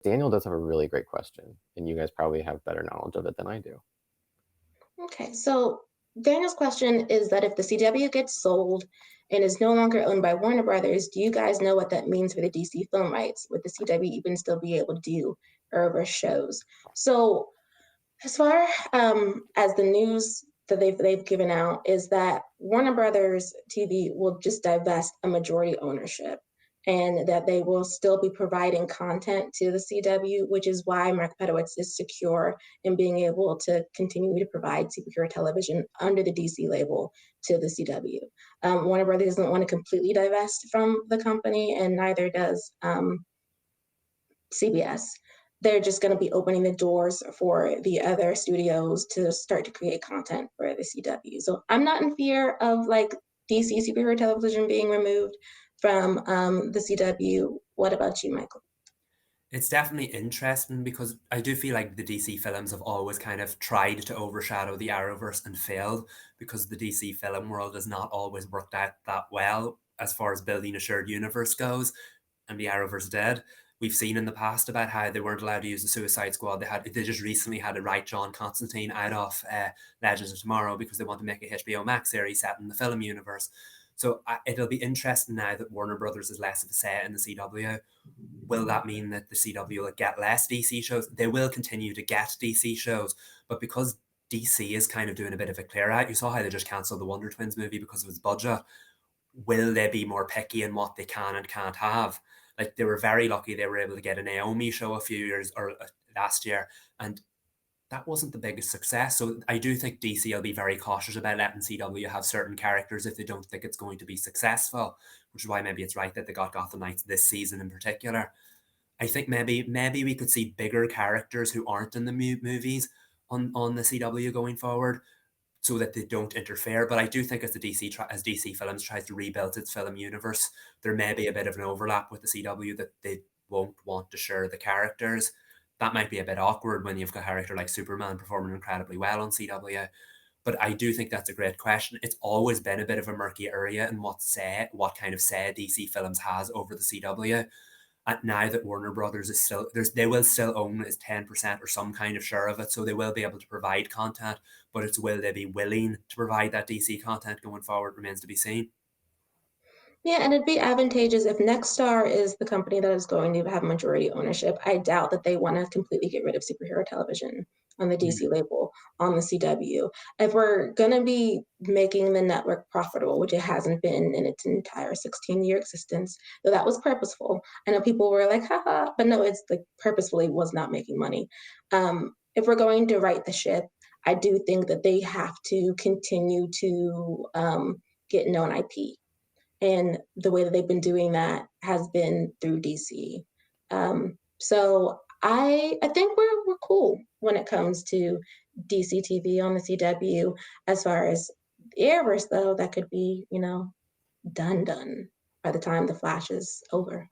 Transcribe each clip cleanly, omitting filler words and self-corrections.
Daniel does have a really great question, and you guys probably have better knowledge of it than I do. Okay, so Daniel's question is that if the CW gets sold and is no longer owned by Warner Brothers, do you guys know what that means for the DC film rights? Would the CW even still be able to do Arrowverse shows? So, as far as the news that they've given out is that Warner Brothers TV will just divest a majority ownership, and that they will still be providing content to the CW, which is why Mark Pedowitz is secure in being able to continue to provide superhero television under the DC label to the CW. Warner Brothers doesn't want to completely divest from the company, and neither does CBS. They're just going to be opening the doors for the other studios to start to create content for the CW. So I'm not in fear of like DC superhero television being removed from the CW. What about you, Michael? It's definitely interesting because I do feel like the DC films have always kind of tried to overshadow the Arrowverse and failed because the DC film world has not always worked out that well as far as building a shared universe goes, and the Arrowverse did. We've seen in the past about how they weren't allowed to use the Suicide Squad. They just recently had to write John Constantine out of Legends of Tomorrow because they want to make a HBO Max series set in the film universe. So it'll be interesting now that Warner Brothers is less of a say in the CW. Will that mean that the CW will get less DC shows? They will continue to get DC shows, but because DC is kind of doing a bit of a clear out, you saw how they just cancelled the Wonder Twins movie because of its budget. Will they be more picky in what they can and can't have? Like they were very lucky they were able to get a Naomi show a few years or last year, and that wasn't the biggest success. So I do think DC will be very cautious about letting CW have certain characters if they don't think it's going to be successful, which is why maybe it's right that they got Gotham Knights this season in particular. I think maybe we could see bigger characters who aren't in the movies on the CW going forward, so that they don't interfere. But I do think as as DC Films tries to rebuild its film universe, there may be a bit of an overlap with the CW that they won't want to share the characters. That might be a bit awkward when you've got a character like Superman performing incredibly well on CW. But I do think that's a great question. It's always been a bit of a murky area in what kind of say DC Films has over the CW. And now that Warner Brothers is still they will still own is 10% or some kind of share of it, so they will be able to provide content. But it's will they be willing to provide that DC content going forward remains to be seen. Yeah, and it'd be advantageous if Nexstar is the company that is going to have majority ownership. I doubt that they want to completely get rid of superhero television on the DC label on the CW. If we're going to be making the network profitable, which it hasn't been in its entire 16-year existence, though that was purposeful. I know people were like, haha, but no, it's like purposefully was not making money. If we're going to right the ship, I do think that they have to continue to get known IP, and the way that they've been doing that has been through DC. So I think we're cool when it comes to DC TV on the CW. As far as the Airverse, though, that could be done by the time the Flash is over.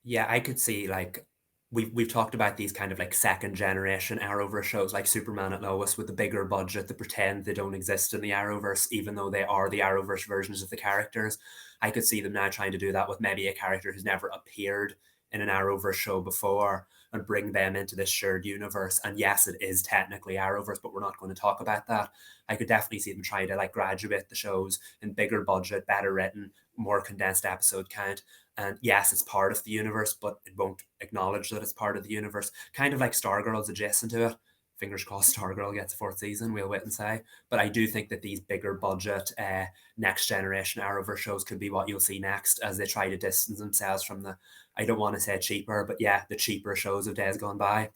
Yeah, I could see like we've talked about these kind of like second generation Arrowverse shows like Superman and Lois with the bigger budget that pretend they don't exist in the Arrowverse, even though they are the Arrowverse versions of the characters. I could see them now trying to do that with maybe a character who's never appeared in an Arrowverse show before and bring them into this shared universe. And yes, it is technically Arrowverse, but we're not going to talk about that. I could definitely see them trying to like graduate the shows in bigger budget, better written, more condensed episode count. And yes, it's part of the universe, but it won't acknowledge that it's part of the universe. Kind of like Stargirl's adjacent to it. Fingers crossed Stargirl gets a fourth season, we'll wait and say. But I do think that these bigger budget next generation Arrowverse shows could be what you'll see next as they try to distance themselves from the, I don't want to say cheaper, but yeah, the cheaper shows of days gone by.